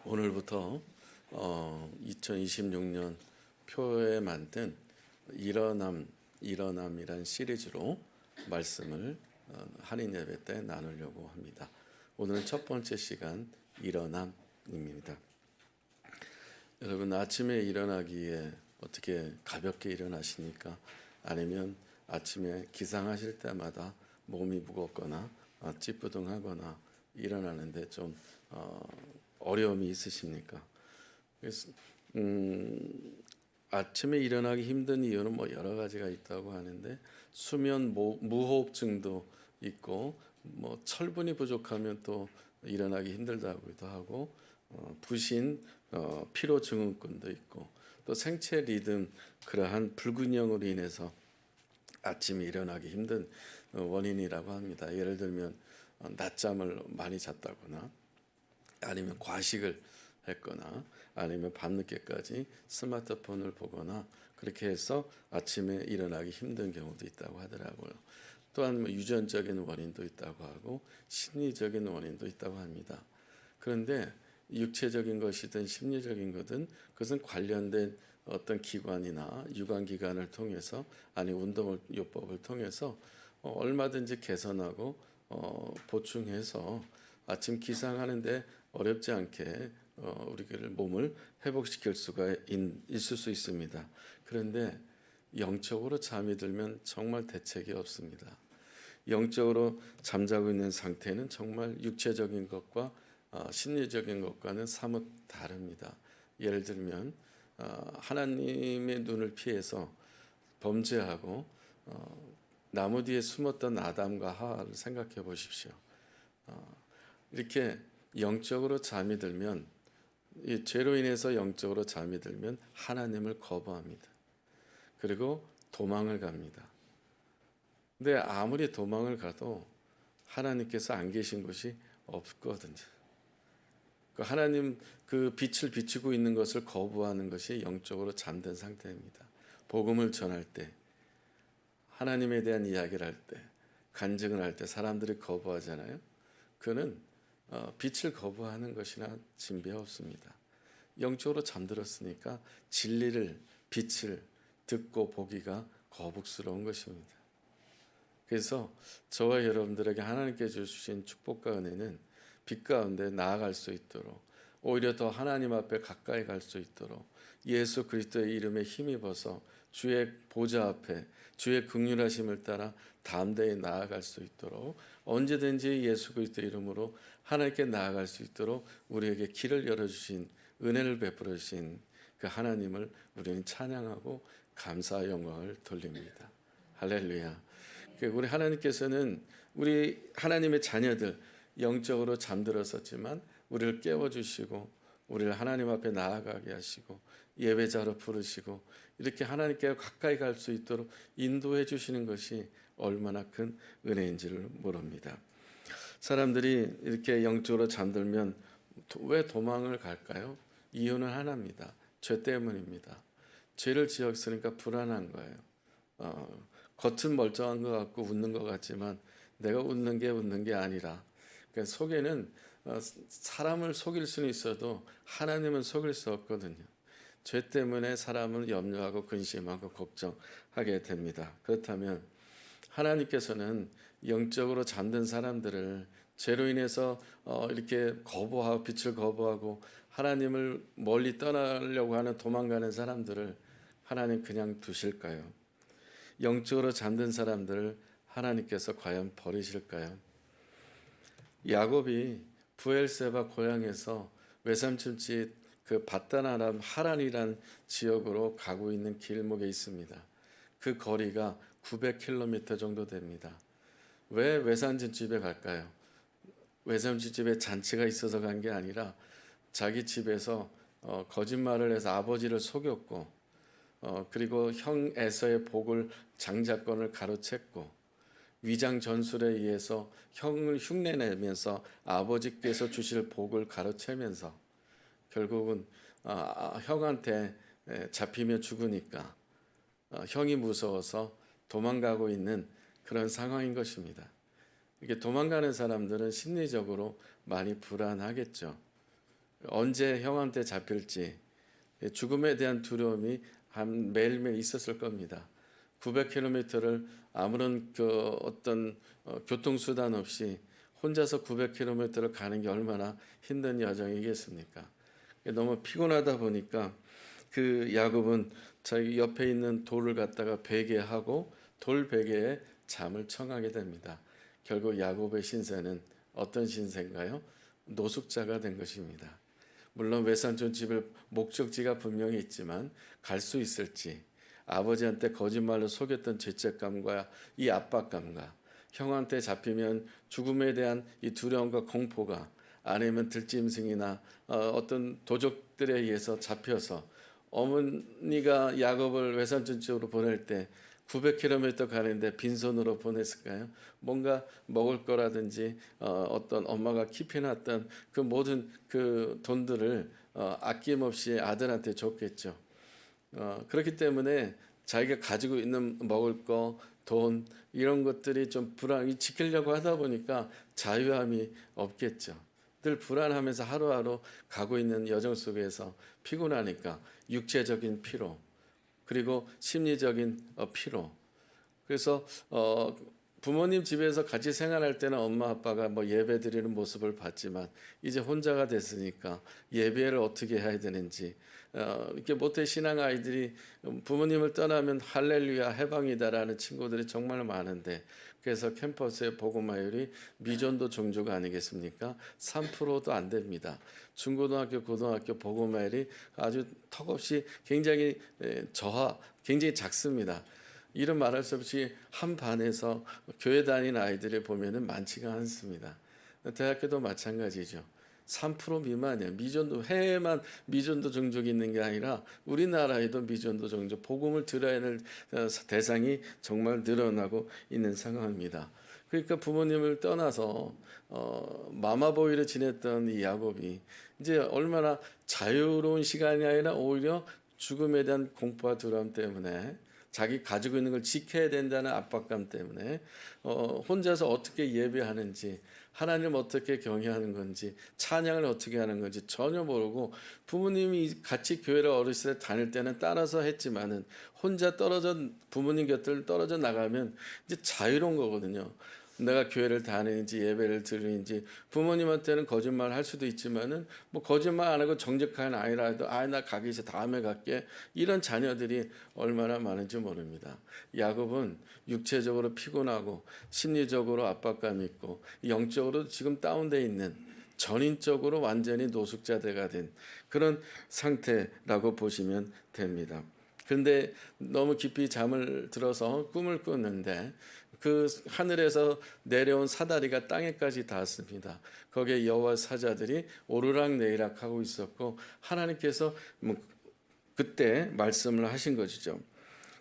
오늘부터 2026년 표에 만든 일어남이란 시리즈로 말씀을 한인 예배 때 나누려고 합니다. 오늘 첫 번째 시간 일어남입니다. 여러분 아침에 일어나기에 어떻게 가볍게 일어나십니까? 아니면 아침에 기상하실 때마다 몸이 무겁거나 찌뿌둥하거나 일어나는데 좀 어려움이 있으십니까? 그래서 아침에 일어나기 힘든 이유는 여러 가지가 있다고 하는데 수면 무호흡증도 있고 철분이 부족하면 또 일어나기 힘들다고도 하고 부신 피로 증후군도 있고 또 생체 리듬 그러한 불균형으로 인해서 아침에 일어나기 힘든 원인이라고 합니다. 예를 들면 낮잠을 많이 잤다거나 아니면 과식을 했거나 아니면 밤늦게까지 스마트폰을 보거나 그렇게 해서 아침에 일어나기 힘든 경우도 있다고 하더라고요. 또한 유전적인 원인도 있다고 하고 심리적인 원인도 있다고 합니다. 그런데 육체적인 것이든 심리적인 것든 그것은 관련된 어떤 기관이나 유관기관을 통해서 아니 운동요법을 통해서 얼마든지 개선하고 보충해서 아침 기상하는데 어렵지 않게 우리를 몸을 회복시킬 수가 있을 수 있습니다. 그런데 영적으로 잠이 들면 정말 대책이 없습니다. 영적으로 잠자고 있는 상태는 정말 육체적인 것과 심리적인 것과는 사뭇 다릅니다. 예를 들면 하나님의 눈을 피해서 범죄하고 나무 뒤에 숨었던 아담과 하와를 생각해 보십시오. 이렇게 영적으로 잠이 들면 이 죄로 인해서 영적으로 잠이 들면 하나님을 거부합니다. 그리고 도망을 갑니다. 근데 아무리 도망을 가도 하나님께서 안 계신 곳이 없거든요. 하나님 그 빛을 비추고 있는 것을 거부하는 것이 영적으로 잠든 상태입니다. 복음을 전할 때, 하나님에 대한 이야기를 할 때, 간증을 할 때 사람들이 거부하잖아요. 그는 빛을 거부하는 것이나 진배 없습니다. 영적으로 잠들었으니까 진리를, 빛을 듣고 보기가 거북스러운 것입니다. 그래서 저와 여러분들에게 하나님께 주신 축복과 은혜는 빛 가운데 나아갈 수 있도록 오히려 더 하나님 앞에 가까이 갈 수 있도록 예수 그리스도의 이름에 힘입어서 주의 보좌 앞에 주의 긍휼하심을 따라 담대히 나아갈 수 있도록 언제든지 예수 그리스도의 이름으로 하나님께 나아갈 수 있도록 우리에게 길을 열어주신 은혜를 베풀어 주신 그 하나님을 우리는 찬양하고 감사와 영광을 돌립니다. 할렐루야. 우리 하나님께서는 우리 하나님의 자녀들 영적으로 잠들었었지만 우리를 깨워주시고 우리를 하나님 앞에 나아가게 하시고 예배자로 부르시고 이렇게 하나님께 가까이 갈 수 있도록 인도해 주시는 것이 얼마나 큰 은혜인지를 모릅니다. 사람들이 이렇게 영적으로 잠들면 왜 도망을 갈까요? 이유는 하나입니다. 죄 때문입니다. 죄를 지었으니까 불안한 거예요. 겉은 멀쩡한 것 같고 웃는 것 같지만 내가 웃는 게 아니라 그러니까 속에는 사람을 속일 수는 있어도 하나님은 속일 수 없거든요. 죄 때문에 사람은 염려하고 근심하고 걱정하게 됩니다. 그렇다면 하나님께서는 영적으로 잠든 사람들을 죄로 인해서 이렇게 거부하고 빛을 거부하고 하나님을 멀리 떠나려고 하는 도망가는 사람들을 하나님 그냥 두실까요? 영적으로 잠든 사람들을 하나님께서 과연 버리실까요? 야곱이 부엘세바 고향에서 외삼촌집 그 밧단 하란이란 지역으로 가고 있는 길목에 있습니다. 그 거리가 900km 정도 됩니다. 왜 외삼촌 집에 갈까요? 외삼촌 집에 잔치가 있어서 간 게 아니라 자기 집에서 거짓말을 해서 아버지를 속였고 그리고 형 에서의 복을 장자권을 가로챘고 위장 전술에 의해서 형을 흉내내면서 아버지께서 주실 복을 가로채면서 결국은 형한테 잡히며 죽으니까 형이 무서워서 도망가고 있는 그런 상황인 것입니다. 이렇게 도망가는 사람들은 심리적으로 많이 불안하겠죠. 언제 형한테 잡힐지 죽음에 대한 두려움이 매일매일 있었을 겁니다. 900km를 아무런 그 어떤 교통수단 없이 혼자서 900km를 가는 게 얼마나 힘든 여정이겠습니까? 너무 피곤하다 보니까 그 야곱은 자기 옆에 있는 돌을 갖다가 베개하고 돌 베개에 잠을 청하게 됩니다. 결국 야곱의 신세는 어떤 신세인가요? 노숙자가 된 것입니다. 물론 외삼촌 집을 목적지가 분명히 있지만 갈 수 있을지, 아버지한테 거짓말로 속였던 죄책감과 이 압박감과 형한테 잡히면 죽음에 대한 이 두려움과 공포가, 아니면 들짐승이나 어떤 도적들에 의해서 잡혀서 어머니가 야곱을 외삼촌 집으로 보낼 때 900km 가는데 빈손으로 보냈을까요? 뭔가 먹을 거라든지 어떤 엄마가 킵해놨던 그 모든 그 돈들을 아낌없이 아들한테 줬겠죠. 그렇기 때문에 자기가 가지고 있는 먹을 거, 돈 이런 것들이 좀 지키려고 하다 보니까 자유함이 없겠죠. 늘 불안하면서 하루하루 가고 있는 여정 속에서 피곤하니까 육체적인 피로, 그리고 심리적인 피로. 그래서 부모님 집에서 같이 생활할 때는 엄마 아빠가 뭐 예배 드리는 모습을 봤지만 이제 혼자가 됐으니까 예배를 어떻게 해야 되는지, 이렇게 모태 신앙 아이들이 부모님을 떠나면 할렐루야 해방이다라는 친구들이 정말 많은데, 그래서 캠퍼스의 복음화율이 미전도 종주가 아니겠습니까? 3%도 안 됩니다. 중고등학교, 고등학교 복음화율이 아주 턱없이 굉장히 굉장히 작습니다. 이런 말할 수 없이 한 반에서 교회 다니는 아이들을 보면은 많지가 않습니다. 대학교도 마찬가지죠. 3% 미만이에요. 미전도, 해외만 미전도 종족이 있는 게 아니라 우리나라에도 미전도 종족, 복음을 들어야 할 대상이 정말 늘어나고 있는 상황입니다. 그러니까 부모님을 떠나서 마마보이를 지냈던 이 야곱이 이제 얼마나 자유로운 시간이 아니라 오히려 죽음에 대한 공포와 두려움 때문에, 자기 가지고 있는 걸 지켜야 된다는 압박감 때문에 혼자서 어떻게 예배하는지, 하나님 어떻게 경외하는 건지, 찬양을 어떻게 하는 건지 전혀 모르고, 부모님이 같이 교회를 어렸을 때 다닐 때는 따라서 했지만은 혼자 부모님 곁을 떨어져 나가면 이제 자유로운 거거든요. 내가 교회를 다니는지 예배를 드리는지, 부모님한테는 거짓말 할 수도 있지만은 뭐 거짓말 안 하고 정직한 아이라도 나 가기 싫어 다음에 갈게, 이런 자녀들이 얼마나 많은지 모릅니다. 야곱은 육체적으로 피곤하고 심리적으로 압박감 있고 영적으로 지금 다운돼 있는, 전인적으로 완전히 노숙자가 된 그런 상태라고 보시면 됩니다. 그런데 너무 깊이 잠을 들어서 꿈을 꿨는데 그 하늘에서 내려온 사다리가 땅에까지 닿았습니다. 거기에 여호와 사자들이 오르락내리락 하고 있었고, 하나님께서 그때 말씀을 하신 것이죠.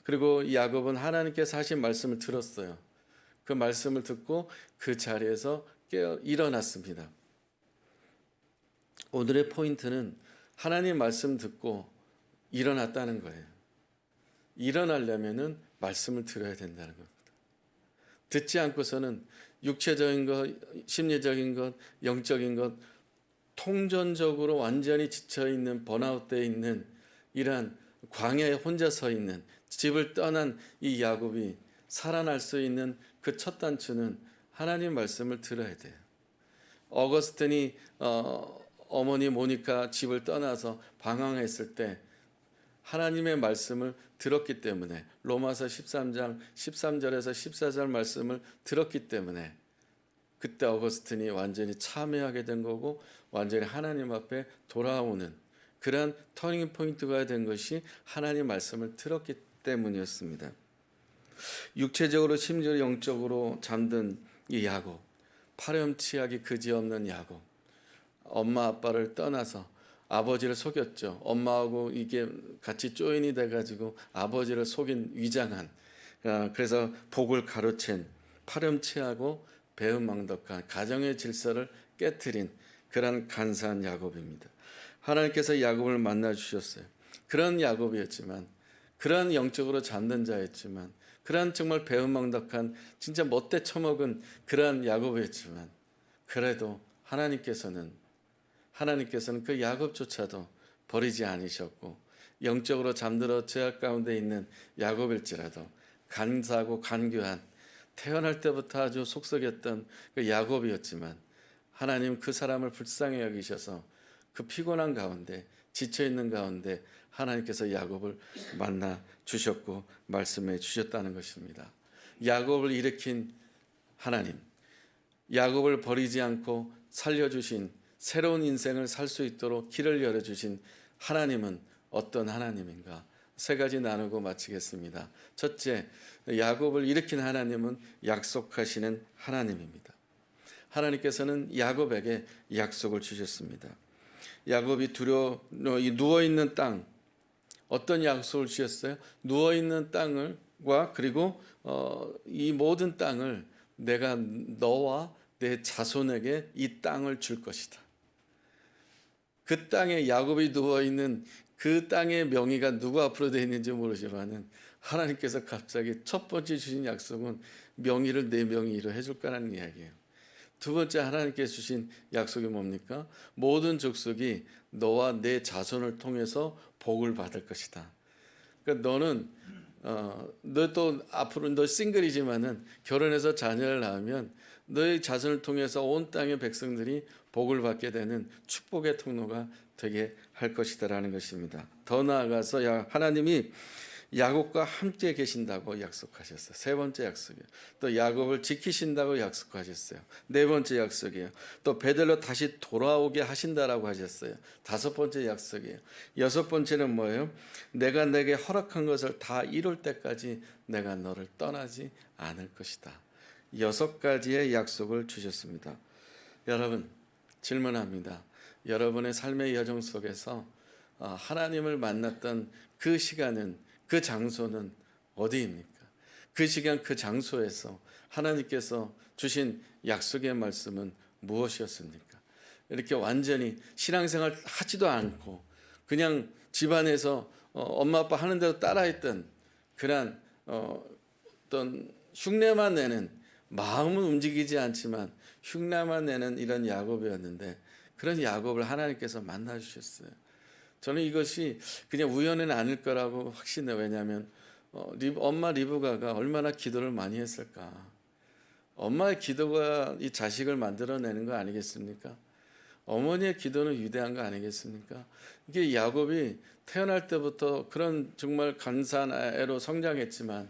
그리고 야곱은 하나님께서 하신 말씀을 들었어요. 그 말씀을 듣고 그 자리에서 일어났습니다. 오늘의 포인트는 하나님 말씀 듣고 일어났다는 거예요. 일어나려면은 말씀을 들어야 된다는 겁니다. 듣지 않고서는 육체적인 것, 심리적인 것, 영적인 것, 통전적으로 완전히 지쳐있는, 번아웃되어 있는 이러한 광야에 혼자 서 있는, 집을 떠난 이 야곱이 살아날 수 있는 그 첫 단추는 하나님 말씀을 들어야 돼요. 어거스틴이 어머니 모니카 집을 떠나서 방황했을 때 하나님의 말씀을 들었기 때문에, 로마서 13장 13절에서 14절 말씀을 들었기 때문에 그때 어거스틴이 완전히 참회하게 된 거고, 완전히 하나님 앞에 돌아오는 그러한 터닝 포인트가 된 것이 하나님 말씀을 들었기 때문이었습니다. 육체적으로 심지어 영적으로 잠든 이 야곱, 파렴치하기 그지없는 야곱, 엄마 아빠를 떠나서 아버지를 속였죠. 엄마하고 이게 같이 조인이 돼가지고 아버지를 속인, 위장한, 그래서 복을 가로챈 파렴치하고 배은망덕한 가정의 질서를 깨트린 그런 간사한 야곱입니다. 하나님께서 야곱을 만나 주셨어요. 그런 야곱이었지만, 그런 영적으로 잠든 자였지만, 그런 정말 배은망덕한 진짜 못돼 처먹은 그런 야곱이었지만, 그래도 하나님께서는 하나님께서는 그 야곱조차도 버리지 않으셨고, 영적으로 잠들어 죄악 가운데 있는 야곱일지라도 간사하고 간교한, 태어날 때부터 아주 속썩였던 그 야곱이었지만 하나님 그 사람을 불쌍히 여기셔서 그 피곤한 가운데, 지쳐 있는 가운데 하나님께서 야곱을 만나 주셨고 말씀해 주셨다는 것입니다. 야곱을 일으킨 하나님, 야곱을 버리지 않고 살려주신, 새로운 인생을 살 수 있도록 길을 열어주신 하나님은 어떤 하나님인가? 세 가지 나누고 마치겠습니다. 첫째, 야곱을 일으킨 하나님은 약속하시는 하나님입니다. 하나님께서는 야곱에게 약속을 주셨습니다. 야곱이 누워있는 땅, 어떤 약속을 주셨어요? 누워있는 땅을과 그리고 이 모든 땅을 내가 너와 내 자손에게 이 땅을 줄 것이다. 그 땅에 야곱이 누워있는 그 땅의 명의가 누구 앞으로 되어 있는지 모르지만은 하나님께서 갑자기 첫 번째 주신 약속은 명의를 내 명의로 해줄 거라는 이야기예요. 두 번째 하나님께서 주신 약속이 뭡니까? 모든 족속이 너와 내 자손을 통해서 복을 받을 것이다. 그러니까 너는 너 또 앞으로 너 싱글이지만은 결혼해서 자녀를 낳으면 너의 자손을 통해서 온 땅의 백성들이 복을 받게 되는 축복의 통로가 되게 할 것이다라는 것입니다. 더 나아가서 하나님이 야곱과 함께 계신다고 약속하셨어요. 세 번째 약속이에요. 또 야곱을 지키신다고 약속하셨어요. 네 번째 약속이에요. 또 베들로 다시 돌아오게 하신다라고 하셨어요. 다섯 번째 약속이에요. 여섯 번째는 뭐예요? 내가 내게 허락한 것을 다 이룰 때까지 내가 너를 떠나지 않을 것이다. 여섯 가지의 약속을 주셨습니다. 여러분, 질문합니다. 여러분의 삶의 여정 속에서 하나님을 만났던 그 시간은, 그 장소는 어디입니까? 그 시간 그 장소에서 하나님께서 주신 약속의 말씀은 무엇이었습니까? 이렇게 완전히 신앙생활 하지도 않고 그냥 집안에서 엄마 아빠 하는 대로 따라했던 그런 어떤 흉내만 내는, 마음은 움직이지 않지만 흉내만 내는 이런 야곱이었는데, 그런 야곱을 하나님께서 만나 주셨어요. 저는 이것이 그냥 우연은 아닐 거라고 확신해요. 왜냐하면 엄마 리브가가 얼마나 기도를 많이 했을까. 엄마의 기도가 이 자식을 만들어내는 거 아니겠습니까? 어머니의 기도는 위대한 거 아니겠습니까? 이게 야곱이 태어날 때부터 그런 정말 간사한 애로 성장했지만,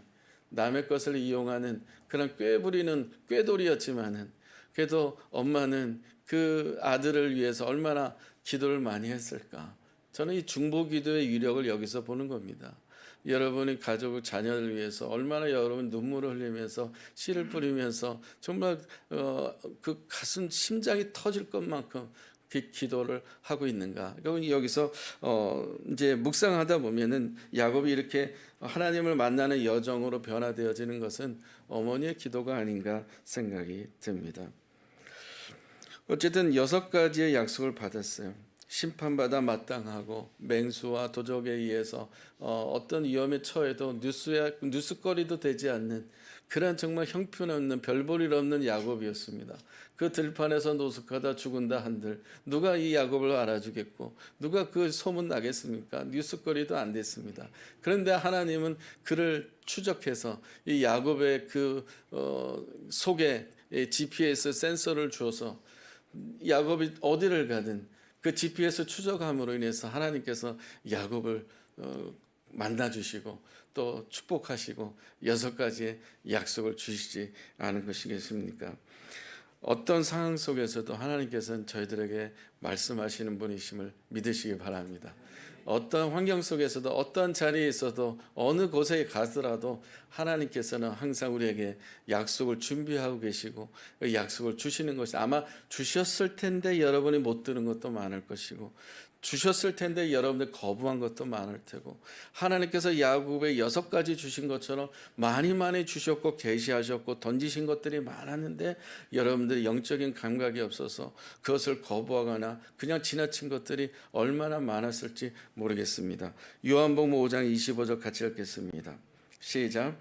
남의 것을 이용하는 그런 꾀부리는 꾀돌이였지만은, 그래도 엄마는 그 아들을 위해서 얼마나 기도를 많이 했을까. 저는 이 중보기도의 위력을 여기서 보는 겁니다. 여러분이 가족을, 자녀를 위해서 얼마나 여러분 눈물을 흘리면서 씨를 뿌리면서 정말 그 가슴, 심장이 터질 것만큼 그 기도를 하고 있는가. 여기서 이제 묵상하다 보면은 야곱이 이렇게 하나님을 만나는 여정으로 변화되어지는 것은 어머니의 기도가 아닌가 생각이 듭니다. 어쨌든 여섯 가지의 약속을 받았어요. 심판받아 마땅하고 맹수와 도적에 의해서 어떤 위험에 처해도 뉴스거리도 되지 않는 그런 정말 형편없는, 별볼일 없는 야곱이었습니다. 그 들판에서 노숙하다 죽은다 한들 누가 이 야곱을 알아주겠고 누가 그 소문 나겠습니까? 뉴스거리도 안 됐습니다. 그런데 하나님은 그를 추적해서 이 야곱의 그 속에 GPS 센서를 주어서 야곱이 어디를 가든 그 GPS 추적함으로 인해서 하나님께서 야곱을 만나주시고 또 축복하시고 여섯 가지의 약속을 주시지 않은 것이겠습니까? 어떤 상황 속에서도 하나님께서는 저희들에게 말씀하시는 분이심을 믿으시기 바랍니다. 어떤 환경 속에서도, 어떤 자리에 있어도, 어느 곳에 가더라도 하나님께서는 항상 우리에게 약속을 준비하고 계시고 그 약속을 주시는 것이, 아마 주셨을 텐데 여러분이 못 들은 것도 많을 것이고 주셨을 텐데 여러분들 거부한 것도 많을 테고, 하나님께서 야곱에 여섯 가지 주신 것처럼 많이 주셨고 계시하셨고 던지신 것들이 많았는데 여러분들이 영적인 감각이 없어서 그것을 거부하거나 그냥 지나친 것들이 얼마나 많았을지 모르겠습니다. 요한복음 5장 25절 같이 읽겠습니다. 시작.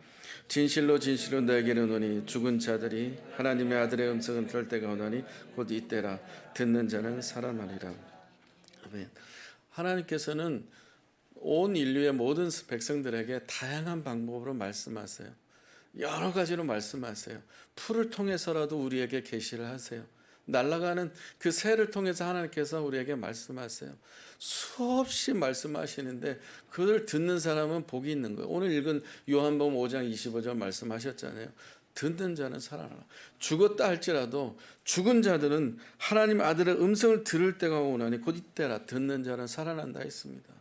진실로 진실로 너에게 이르노니 죽은 자들이 하나님의 아들의 음성을 들을 때가 오나니 곧 이때라. 듣는 자는 살아나리라. 아멘. 하나님께서는 온 인류의 모든 백성들에게 다양한 방법으로 말씀하세요. 여러 가지로 말씀하세요. 풀을 통해서라도 우리에게 계시를 하세요. 날아가는 그 새를 통해서 하나님께서 우리에게 말씀하세요. 수없이 말씀하시는데 그걸 듣는 사람은 복이 있는 거예요. 오늘 읽은 요한복음 5장 25절 말씀하셨잖아요. 듣는 자는 살아나라. 죽었다 할지라도 죽은 자들은 하나님 아들의 음성을 들을 때가 오나니 곧 이때라. 듣는 자는 살아난다 했습니다.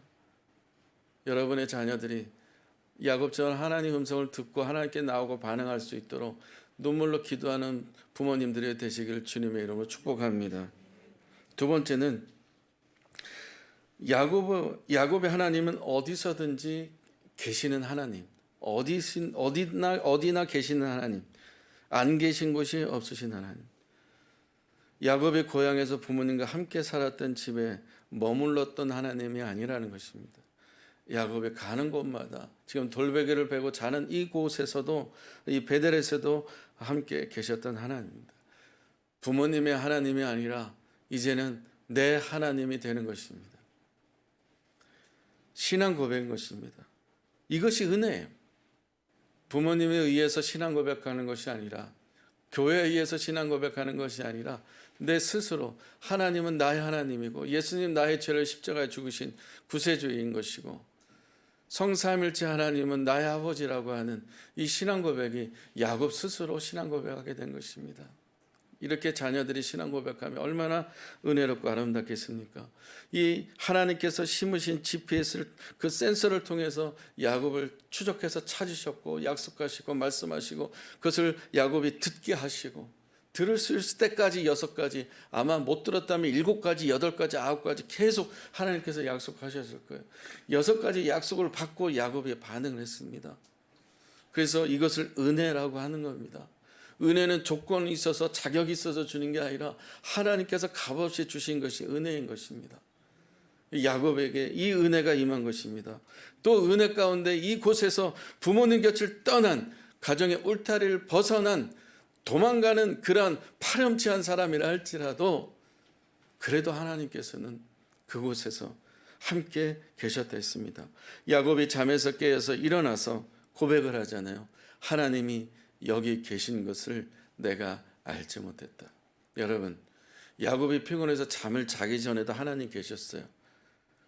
여러분의 자녀들이 야곱처럼 하나님 음성을 듣고 하나님께 나오고 반응할 수 있도록 눈물로 기도하는 부모님들이 되시기를 주님의 이름으로 축복합니다. 두 번째는 야곱의 하나님은 어디서든지 계시는 하나님, 어디나 계시는 하나님, 안 계신 곳이 없으신 하나님. 야곱의 고향에서 부모님과 함께 살았던 집에 머물렀던 하나님이 아니라는 것입니다. 야곱이 가는 곳마다 지금 돌베개를 베고 자는 이곳에서도 이 베델에서도 함께 계셨던 하나님입니다. 부모님의 하나님이 아니라 이제는 내 하나님이 되는 것입니다. 신앙 고백인 것입니다. 이것이 은혜예요. 부모님에 의해서 신앙 고백하는 것이 아니라 교회에 의해서 신앙 고백하는 것이 아니라 내 스스로 하나님은 나의 하나님이고 예수님 나의 죄를 십자가에 죽으신 구세주인 것이고 성삼일체 하나님은 나의 아버지라고 하는 이 신앙 고백이 야곱 스스로 신앙 고백하게 된 것입니다. 이렇게 자녀들이 신앙 고백하면 얼마나 은혜롭고 아름답겠습니까? 이 하나님께서 심으신 GPS를 그 센서를 통해서 야곱을 추적해서 찾으셨고 약속하시고 말씀하시고 그것을 야곱이 듣게 하시고 들을 수 있을 때까지 6가지, 아마 못 들었다면 7가지, 8가지, 9가지 계속 하나님께서 약속하셨을 거예요. 6가지 약속을 받고 야곱이 반응을 했습니다. 그래서 이것을 은혜라고 하는 겁니다. 은혜는 조건이 있어서 자격이 있어서 주는 게 아니라 하나님께서 값없이 주신 것이 은혜인 것입니다. 야곱에게 이 은혜가 임한 것입니다. 또 은혜 가운데 이곳에서 부모님 곁을 떠난 가정의 울타리를 벗어난 도망가는 그러한 파렴치한 사람이라 할지라도 그래도 하나님께서는 그곳에서 함께 계셨다 했습니다. 야곱이 잠에서 깨어서 일어나서 고백을 하잖아요. 하나님이 여기 계신 것을 내가 알지 못했다. 여러분, 야곱이 피곤해서 잠을 자기 전에도 하나님 계셨어요.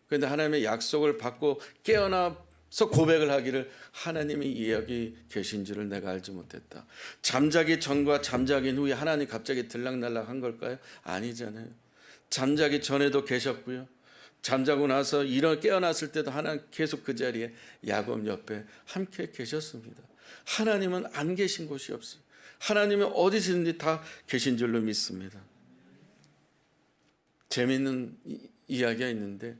그런데 하나님의 약속을 받고 깨어나서 고백을 하기를 하나님이 여기 계신 줄을 내가 알지 못했다. 잠자기 전과 잠자기 후에 하나님 갑자기 들락날락한 걸까요? 아니잖아요. 잠자기 전에도 계셨고요. 잠자고 나서 깨어났을 때도 하나님 계속 그 자리에 야곱 옆에 함께 계셨습니다. 하나님은 안 계신 곳이 없어요. 하나님은 어디서든지 다 계신 줄로 믿습니다. 재미있는 이야기가 있는데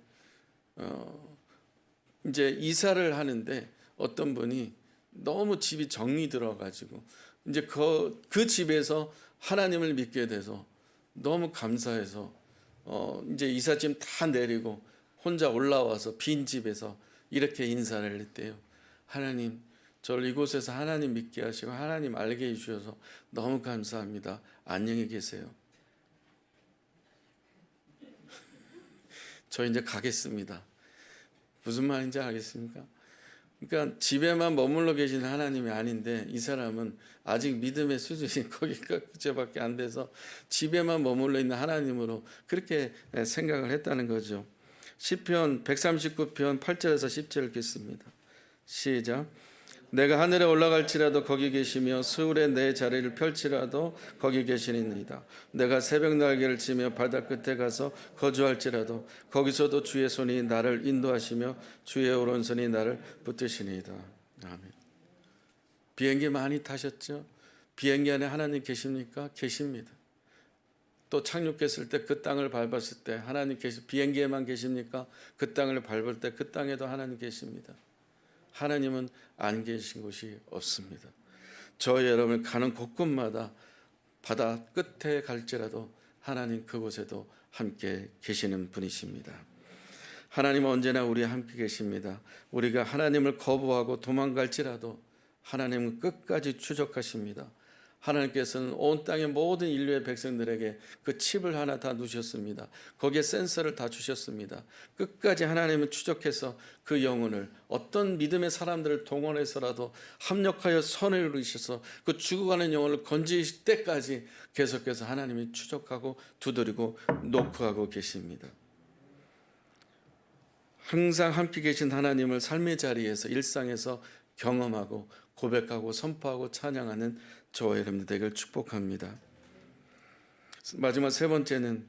이제 이사를 하는데 어떤 분이 너무 집이 정이 들어가지고 이제 그 집에서 하나님을 믿게 돼서 너무 감사해서 이제 이삿짐 다 내리고 혼자 올라와서 빈 집에서 이렇게 인사를 했대요. 하나님, 저를 이곳에서 하나님 믿게 하시고 하나님 알게 해주셔서 너무 감사합니다. 안녕히 계세요. 저 이제 가겠습니다. 무슨 말인지 알겠습니까? 그러니까 집에만 머물러 계신 하나님이 아닌데 이 사람은 아직 믿음의 수준이 거기까지밖에 안 돼서 집에만 머물러 있는 하나님으로 그렇게 생각을 했다는 거죠. 시편 139편 8절에서 10절 읽겠습니다. 시작. 내가 하늘에 올라갈지라도 거기 계시며 수울에 내 자리를 펼치라도 거기 계시니이다. 내가 새벽 날개를 치며 바다 끝에 가서 거주할지라도 거기서도 주의 손이 나를 인도하시며 주의 오른손이 나를 붙드시니이다. 아멘. 비행기 많이 타셨죠? 비행기 안에 하나님 계십니까? 계십니다. 또 착륙했을 때 그 땅을 밟았을 때 하나님 비행기에만 계십니까? 그 땅을 밟을 때 그 땅에도 하나님 계십니다. 하나님은 안 계신 곳이 없습니다. 저 여러분 가는 곳곳마다 바다 끝에 갈지라도 하나님 그곳에도 함께 계시는 분이십니다. 하나님은 언제나 우리와 함께 계십니다. 우리가 하나님을 거부하고 도망갈지라도 하나님은 끝까지 추적하십니다. 하나님께서는 온 땅의 모든 인류의 백성들에게 그 칩을 하나 다 누셨습니다. 거기에 센서를 다 주셨습니다. 끝까지 하나님은 추적해서 그 영혼을 어떤 믿음의 사람들을 동원해서라도 합력하여 선을 이루셔서 그 죽어가는 영혼을 건지실 때까지 계속해서 하나님이 추적하고 두드리고 노크하고 계십니다. 항상 함께 계신 하나님을 삶의 자리에서 일상에서 경험하고 고백하고 선포하고 찬양하는 저와 여러분들 되기를 축복합니다. 마지막 세 번째는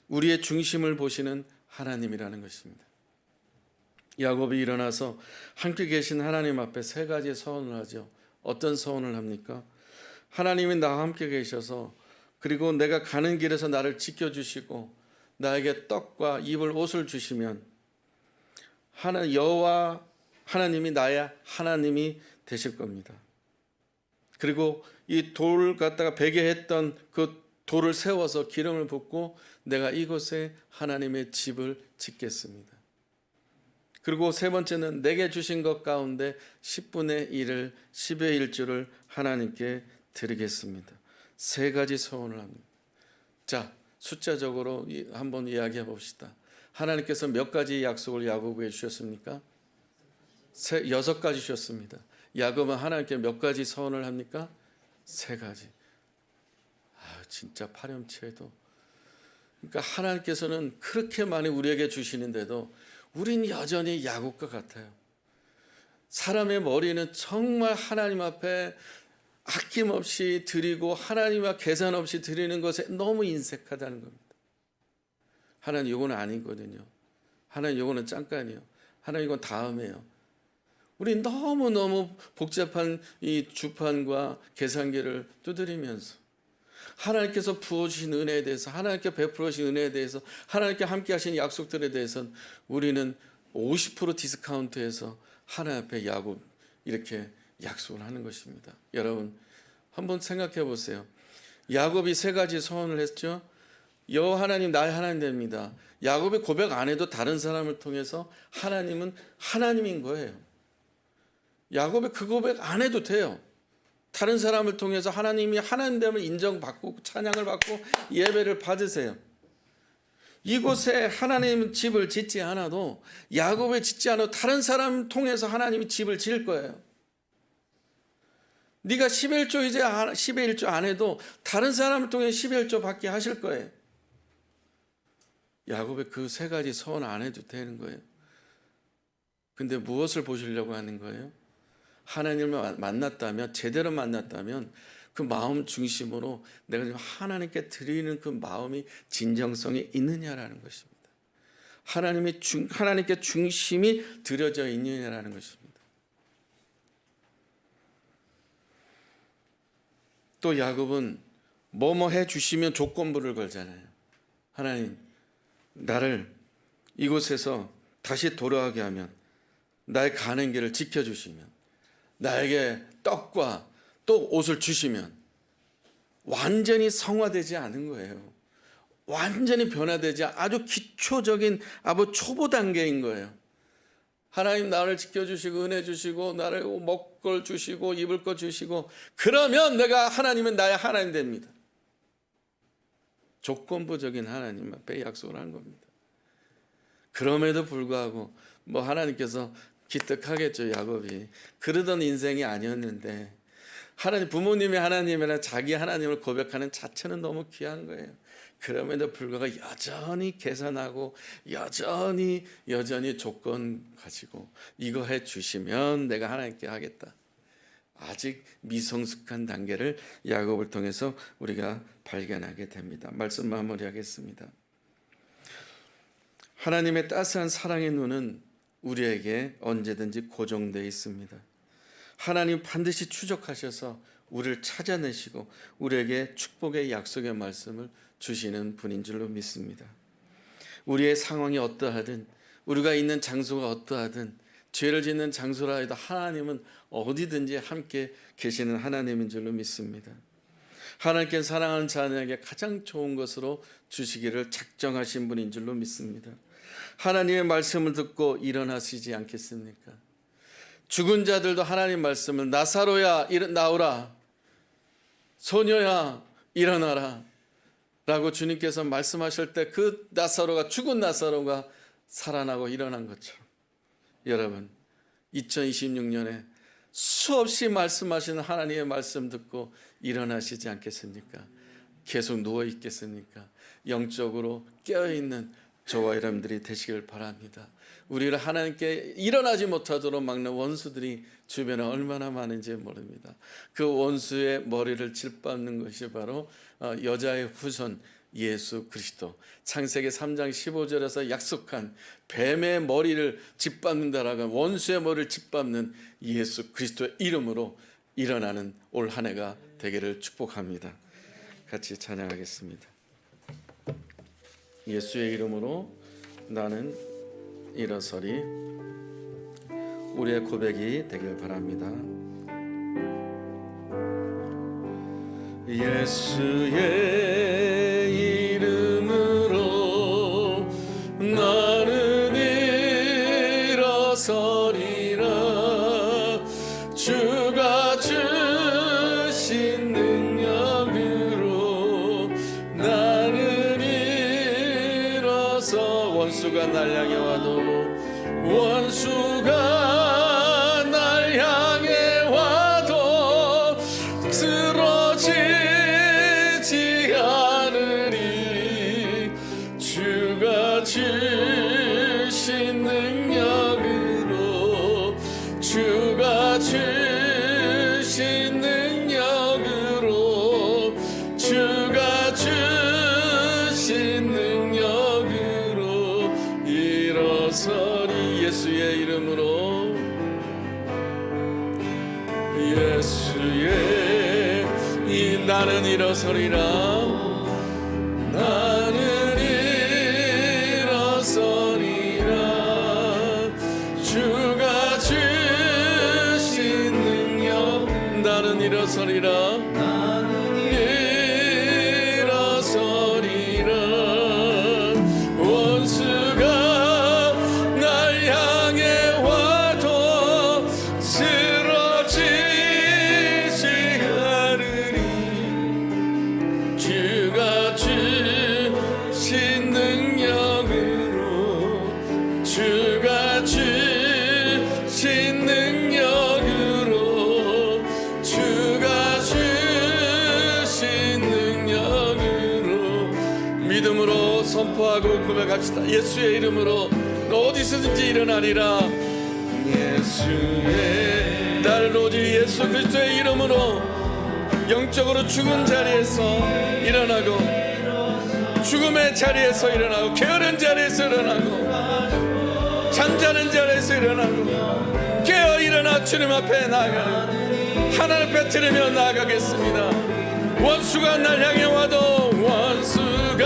우리의 중심을 보시는 하나님이라는 것입니다. 야곱이 일어나서 함께 계신 하나님 앞에 세 가지 서원을 하죠. 어떤 서원을 합니까? 하나님이 나와 함께 계셔서 그리고 내가 가는 길에서 나를 지켜주시고 나에게 떡과 입을 옷을 주시면 여호와 하나님이 나의 하나님이 되실 겁니다. 그리고 이 돌 갖다가 베게 했던 그 돌을 세워서 기름을 붓고 내가 이곳에 하나님의 집을 짓겠습니다. 그리고 세 번째는 내게 주신 것 가운데 10분의 1을 10의 1조를 하나님께 드리겠습니다. 세 가지 소원을 합니다. 자, 숫자적으로 한번 이야기해 봅시다. 하나님께서 몇 가지 약속을 야곱에게 주셨습니까? 6가지 주셨습니다. 야곱은 하나님께 몇 가지 서원을 합니까? 3가지. 진짜 파렴치해도. 그러니까 하나님께서는 그렇게 많이 우리에게 주시는데도 우린 여전히 야곱과 같아요. 사람의 머리는 정말 하나님 앞에 아낌없이 드리고 하나님과 계산 없이 드리는 것에 너무 인색하다는 겁니다. 하나님 이거는 아니거든요. 하나님 이거는 잠깐이요. 하나님 이건 다음에요. 우리 너무너무 복잡한 이 주판과 계산기를 두드리면서 하나님께서 부어주신 은혜에 대해서 하나님께 베풀어 주신 은혜에 대해서 하나님께 함께 하신 약속들에 대해서는 우리는 50% 디스카운트해서 하나님 앞에 야곱 이렇게 약속을 하는 것입니다. 여러분 한번 생각해 보세요. 야곱이 3가지 소원을 했죠. 여호와 하나님 나의 하나님 됩니다. 야곱이 고백 안 해도 다른 사람을 통해서 하나님은 하나님인 거예요. 야곱이 그 고백 안 해도 돼요. 다른 사람을 통해서 하나님이 하나님됨을 인정받고 찬양을 받고 예배를 받으세요. 이곳에 하나님 집을 짓지 않아도 야곱을 짓지 않아도 다른 사람을 통해서 하나님이 집을 지을 거예요. 네가 11조 이제 10의 1조 안 해도 다른 사람을 통해 10의 1조 받게 하실 거예요. 야곱의 그 3가지 소원 안 해도 되는 거예요. 근데 무엇을 보시려고 하는 거예요? 하나님을 만났다면 제대로 만났다면 그 마음 중심으로 내가 지금 하나님께 드리는 그 마음이 진정성이 있느냐라는 것입니다. 하나님께 중심이 드려져 있느냐라는 것입니다. 또 야곱은 뭐뭐 해주시면 조건부를 걸잖아요. 하나님 나를 이곳에서 다시 돌아가게 하면 나의 가는 길을 지켜주시면 나에게 떡과 또 옷을 주시면 완전히 성화되지 않은 거예요. 완전히 변화되지 아주 기초적인 아주 초보 단계인 거예요. 하나님 나를 지켜주시고 은혜 주시고 나를 먹을 걸 주시고 입을 것 주시고 그러면 내가 하나님은 나의 하나님 됩니다. 조건부적인 하나님 앞에 약속을 한 겁니다. 그럼에도 불구하고 하나님께서 기특하겠죠. 야곱이 그러던 인생이 아니었는데 하나님 부모님의 하나님이나 자기 하나님을 고백하는 자체는 너무 귀한 거예요. 그럼에도 불구하고 여전히 계산하고 여전히 조건 가지고 이거 해주시면 내가 하나님께 하겠다. 아직 미성숙한 단계를 야곱을 통해서 우리가 발견하게 됩니다. 말씀 마무리하겠습니다. 하나님의 따스한 사랑의 눈은 우리에게 언제든지 고정되어 있습니다. 하나님 반드시 추적하셔서 우리를 찾아내시고 우리에게 축복의 약속의 말씀을 주시는 분인 줄로 믿습니다. 우리의 상황이 어떠하든 우리가 있는 장소가 어떠하든 죄를 짓는 장소라 해도 하나님은 어디든지 함께 계시는 하나님인 줄로 믿습니다. 하나님께 사랑하는 자녀에게 가장 좋은 것으로 주시기를 작정하신 분인 줄로 믿습니다. 하나님의 말씀을 듣고 일어나시지 않겠습니까? 죽은 자들도 하나님 말씀을 나사로야 나오라 소녀야 일어나라 라고 주님께서 말씀하실 때 그 나사로가, 죽은 나사로가 살아나고 일어난 것처럼, 여러분 2026년에 수없이 말씀하시는 하나님의 말씀 듣고 일어나시지 않겠습니까? 계속 누워 있겠습니까? 영적으로 깨어있는 저와 여러분들이 되시길 바랍니다. 우리를 하나님께 일어나지 못하도록 막는 원수들이 주변에 얼마나 많은지 모릅니다. 그 원수의 머리를 짓밟는 것이 바로 여자의 후손 예수 그리스도, 창세기 3장 15절에서 약속한 뱀의 머리를 짓밟는다라고, 원수의 머리를 짓밟는 예수 그리스도의 이름으로 일어나는 올 한 해가 되기를 축복합니다. 같이 찬양하겠습니다. 예수의 이름으로 나는 일어서리. 우리의 고백이 되길 바랍니다. 예수의 이름으로 나는 일어서리라. 주가 주신 능력으로 나는 일어서. 원수가 날 향해 와도, 원수가 날 향해 와도 쓰러지지 않으리. 주가 주신 능력으로, 주가 주신 능력으로, 주가 주신 능력으로 일어서리. 예수의 이름으로, 예수의 나는 일어서리라. 나는 일어서리라. 주가 주신 능력. 나는 일어서리라. 나는 일어서리라. 원수가 날 향해 와도 쓰러지지 않으리. 주가 주신 능력으로, 주가 주신 능력으로, 주가 주신 능력으로 믿음으로 선포하고 고백합시다. 예수의 이름으로 너 어디서든지 일어나리라. 예수의, 나를 오직 예수 그리스도의 이름으로 영적으로 죽은 자리에서 일어나고, 죽음의 자리에서 일어나고, 게으른 자리에서 일어나고, 잠자는 자리에서 일어나고, 깨어 일어나 주님 앞에 나아가는, 하나님 앞에 들으며 나아가겠습니다. 원수가 날 향해 와도, 원수가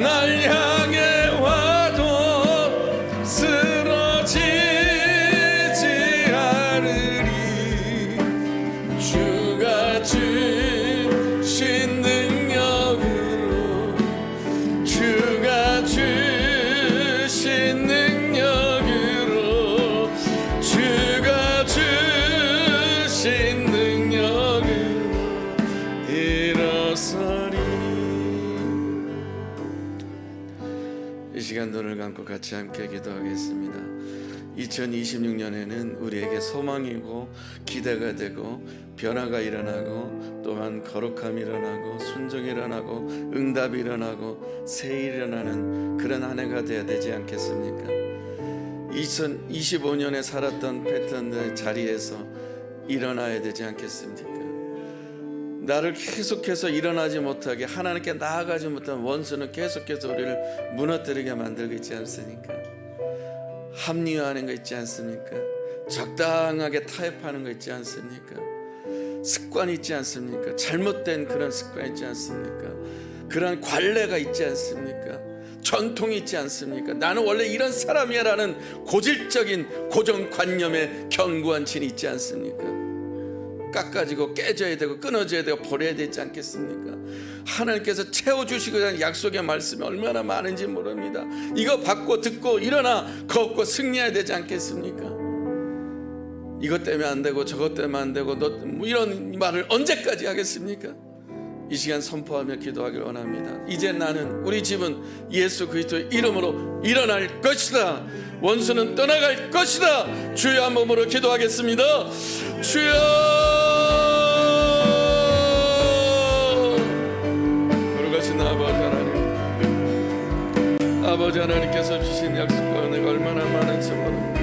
날 향해 와도 쓰러지지 않으리. 주가 주신 능력으로, 주가 주신 능력으로, 주가 주신 능력으로 일어서리. 이 시간 눈을 감고 같이 함께 기도하겠습니다. 2026년에는 우리에게 소망이고 기대가 되고 변화가 일어나고, 또한 거룩함이 일어나고, 순종이 일어나고, 응답이 일어나고, 새일이 일어나는 그런 한 해가 되어야 되지 않겠습니까? 2025년에 살았던 패턴의 자리에서 일어나야 되지 않겠습니까? 나를 계속해서 일어나지 못하게, 하나님께 나아가지 못한 원수는 계속해서 우리를 무너뜨리게 만들고 있지 않습니까? 합리화하는 거 있지 않습니까? 적당하게 타협하는 거 있지 않습니까? 습관이 있지 않습니까? 잘못된 그런 습관이 있지 않습니까? 그런 관례가 있지 않습니까? 전통이 있지 않습니까? 나는 원래 이런 사람이야 라는 고질적인 고정관념에 견고한 진이 있지 않습니까? 깎아지고 깨져야 되고 끊어져야 되고 버려야 되지 않겠습니까? 하나님께서 채워주시고 하는 약속의 말씀이 얼마나 많은지 모릅니다. 이거 받고 듣고 일어나 걷고 승리해야 되지 않겠습니까? 이것 때문에 안 되고 저것 때문에 안 되고 너 이런 말을 언제까지 하겠습니까? 이 시간 선포하며 기도하길 원합니다. 이제 나는, 우리 집은 예수 그리스도의 이름으로 일어날 것이다. 원수는 떠나갈 것이다. 주여 한 몸으로 기도하겠습니다. 주여, 거룩하신 아버지 하나님, 아버지 하나님께서 주신 약속과 은혜가 얼마나 많은지 모릅니다.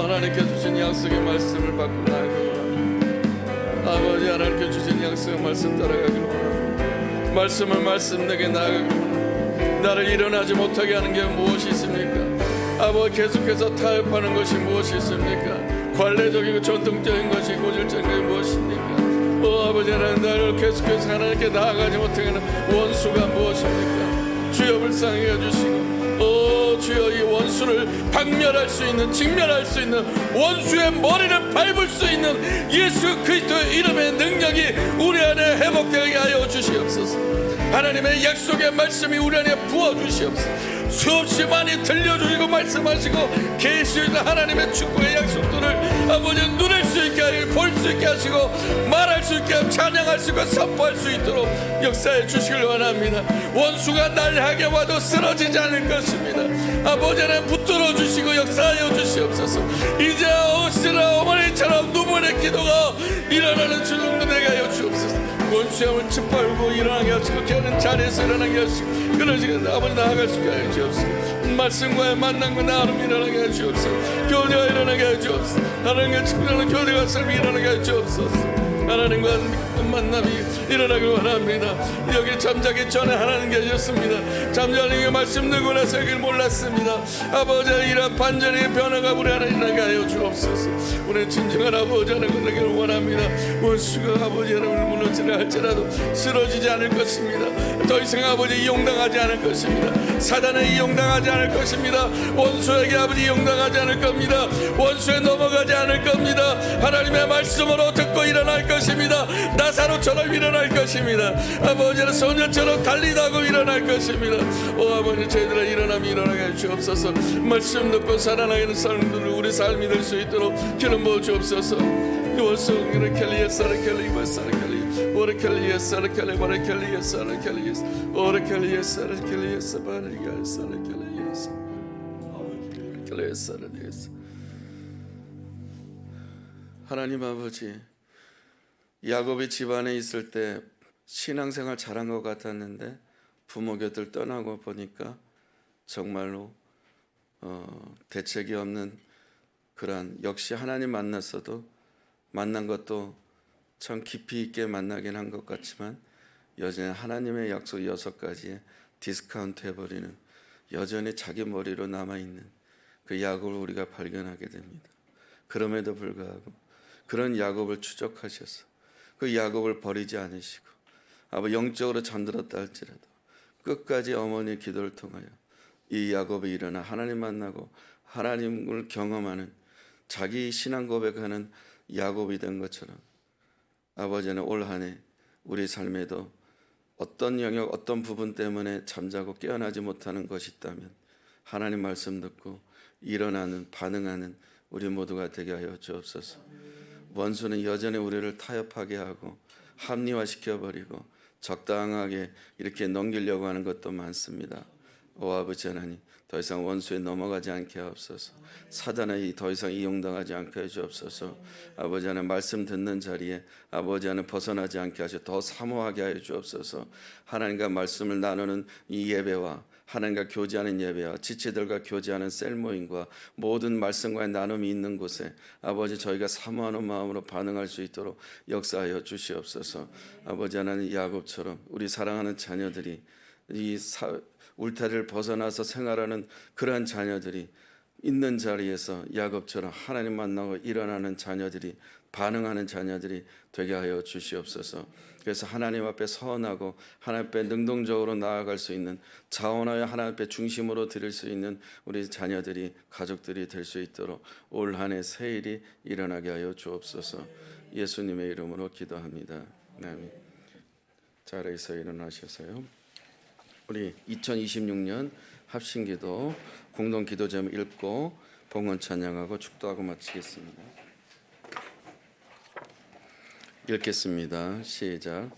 하나님께서 주신 약속의 말씀을 받고 나아가기를 원합니다. 아버지 하나님께서 주신 약속의 말씀 따라가기를 원합니다. 말씀을 말씀내게 나아가기를 원합니다. 나를 일어나지 못하게 하는 게 무엇이 있습니까? 아버지, 계속해서 타협하는 것이 무엇이 있습니까? 관례적이고 전통적인 것이 고질적인 것이 무엇입니까? 아버지 하나님, 나를 계속해서 하나님께 나아가지 못하게 하는 원수가 무엇입니까? 주여 불쌍히 해주시고, 주여 이 원수를 박멸할 수 있는, 직면할 수 있는, 원수의 머리를 밟을 수 있는 예수 그리스도의 이름의 능력이 우리 안에 회복되게 하여 주시옵소서. 하나님의 약속의 말씀이 우리 안에 부어주시옵소서. 수없이 많이 들려주시고 말씀하시고 계시는 하나님의 축복의 약속들을 아버지 누릴 수 있게 하시고, 볼 수 있게 하시고, 말할 수 있게 하시고, 찬양할 수 있고, 선포할 수 있도록 역사해 주시길 원합니다. 원수가 날 향해 와도 쓰러지지 않을 것입니다. 아버지는 붙들어 주시고 역사하여 주시옵소서. 이제 오시라 어머니처럼 눈물의 기도가 일어나는 주님도 내게 하여 주옵소서. 원수의 힘을 짓밟고 일어나게 하시고, 깨는 자리에서 일어나게 하시고, 그러시는 아버지 나아갈 수 있게 하여 주옵소서. 말씀과의 만남과 나름 일어나게 하여 주옵소서. 교제가 일어나게 하여 주옵소서. 하나님과 친구라는 교제가 삶이 일어나게 하여 주옵소서. 하나님과 만남이 일어나길 원합니다. 여기 잠자기 전에 하나님 계셨습니다. 잠자는 말씀 듣고 나서 여길 몰랐습니다. 아버지, 이런 반전의 변화가 우리 안에 일어나게 하여 주옵소서. 우리 진정한 아버지 하나님 되기를 원합니다. 원수가 아버지 하나님을 무너지려 할지라도 쓰러지지 않을 것입니다. 더 이상 아버지 이용당하지 않을 것입니다. 사단에 이용당하지 않을 것입니다. 원수에게 아버지 이용당하지 않을 겁니다. 원수에 넘어가지 않을 겁니다. 하나님의 말씀으로 듣고 일어날 것입니다. 나사로처럼 일어날 것입니다. 아버지는 소년처럼 달리다고 일어날 것입니다. 아버지, 저희들의 일어남이 일어나게 해 주옵소서. 말씀 듣고 살아나게 하는 삶들을 우리 삶이 될 수 있도록 기름 부어 주옵소서. 원수를 켈리에사를 켈리에사를 켈리 오래 켈리에사를 켈리 오래 켈리에사를 켈리에사 오래 켈리에사를 켈리에사 바리가사를 켈리에사 켈리에사를 켈리에사. 하나님 아버지, 야곱이 집안에 있을 때 신앙생활 잘한 것 같았는데 부모 곁을 떠나고 보니까 정말로 대책이 없는 그러한, 역시 하나님 만났어도 만난 것도 참 깊이 있게 만나긴 한 것 같지만 여전히 하나님의 약속 6가지에 디스카운트 해버리는, 여전히 자기 머리로 남아있는 그 야곱을 우리가 발견하게 됩니다. 그럼에도 불구하고 그런 야곱을 추적하셔서 그 야곱을 버리지 않으시고 아버지 영적으로 잠들었다 할지라도 끝까지 어머니의 기도를 통하여 이 야곱이 일어나 하나님 만나고 하나님을 경험하는, 자기 신앙 고백하는 야곱이 된 것처럼 아버지는 올 한 해 우리 삶에도 어떤 영역, 어떤 부분 때문에 잠자고 깨어나지 못하는 것이 있다면 하나님 말씀 듣고 일어나는, 반응하는 우리 모두가 되게 하여 주옵소서. 원수는 여전히 우리를 타협하게 하고 합리화시켜버리고 적당하게 이렇게 넘기려고 하는 것도 많습니다. 오 아버지 하나님, 더 이상 원수에 넘어가지 않게 하옵소서. 사단에 더 이상 이용당하지 않게 해주옵소서. 아버지 하나님, 말씀 듣는 자리에 아버지 하나님 벗어나지 않게 하셔 더 사모하게 하여 주옵소서. 하나님과 말씀을 나누는 이 예배와 하나님과 교제하는 예배와 지체들과 교제하는 셀모임과 모든 말씀과의 나눔이 있는 곳에 아버지, 저희가 사모하는 마음으로 반응할 수 있도록 역사하여 주시옵소서. 아버지 하나님, 야곱처럼 우리 사랑하는 자녀들이 이 울타리를 벗어나서 생활하는 그러한 자녀들이 있는 자리에서 야곱처럼 하나님 만나고 일어나는 자녀들이, 반응하는 자녀들이 되게 하여 주시옵소서. 그래서 하나님 앞에 서원하고 하나님 앞에 능동적으로 나아갈 수 있는, 자원하여 하나님 앞에 중심으로 드릴 수 있는 우리 자녀들이, 가족들이 될 수 있도록 올 한 해 새일이 일어나게 하여 주옵소서. 예수님의 이름으로 기도합니다. 아멘. 자리에서 일어나셔서요, 우리 2026년 합심기도 공동 기도 제목 읽고 봉헌 찬양하고 축도하고 마치겠습니다. 읽겠습니다. 시작.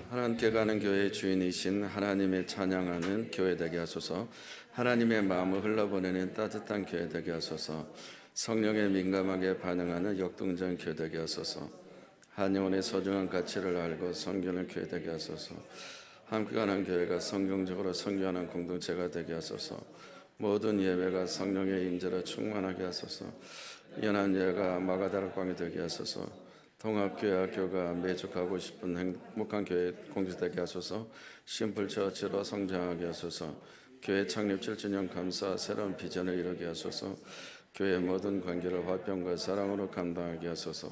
하나님께 가는 교회의 주인이신 하나님의 찬양하는 교회 되게 하소서. 하나님의 마음을 흘러보내는 따뜻한 교회 되게 하소서. 성령에 민감하게 반응하는 역동적 교회 되게 하소서. 한 영혼의 소중한 가치를 알고 섬기는 교회 되게 하소서. 함께 가는 교회가 성경적으로 선교하는 공동체가 되게 하소서. 모든 예배가 성령의 임재로 충만하게 하소서. 연한 예가 마가다락방이 되게 하소서. 통합교회 학교가 매주 가고 싶은 행복한 교회 공동체되게 하소서. 심플처치로 성장하게 하소서. 교회 창립 7주년 감사 새로운 비전을 이루게 하소서. 교회의 모든 관계를 화평과 사랑으로 감당하게 하소서.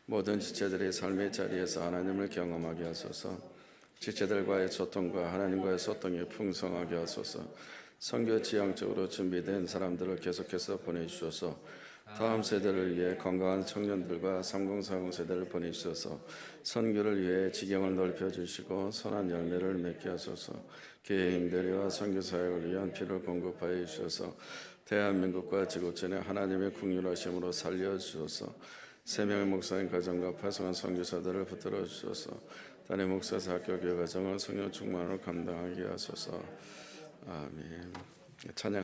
모든 지체들이 삶의 자리에서 하나님을 경험하게 하소서. 지체들과의 소통과 하나님과의 소통이 풍성하게 하소서. 선교 지향적으로 준비된 사람들을 계속해서 보내주셔서 다음 세대를 위해 건강한 청년들과 3040 세대를 보내주셔서 선교를 위해 지경을 넓혀주시고 선한 열매를 맺게 하소서. 교회 임대료와 선교 사역을 위한 피를 공급하여 주셔서 대한민국과 지구촌에 하나님의 긍휼하심으로 살려주셔서 세 명의 목사님 가정과 파송한 선교사들을 붙들어 주셔서 단임 목사사 학교 교회 가정을 성령 충만으로 감당하게 하소서. 아멘. 찬양.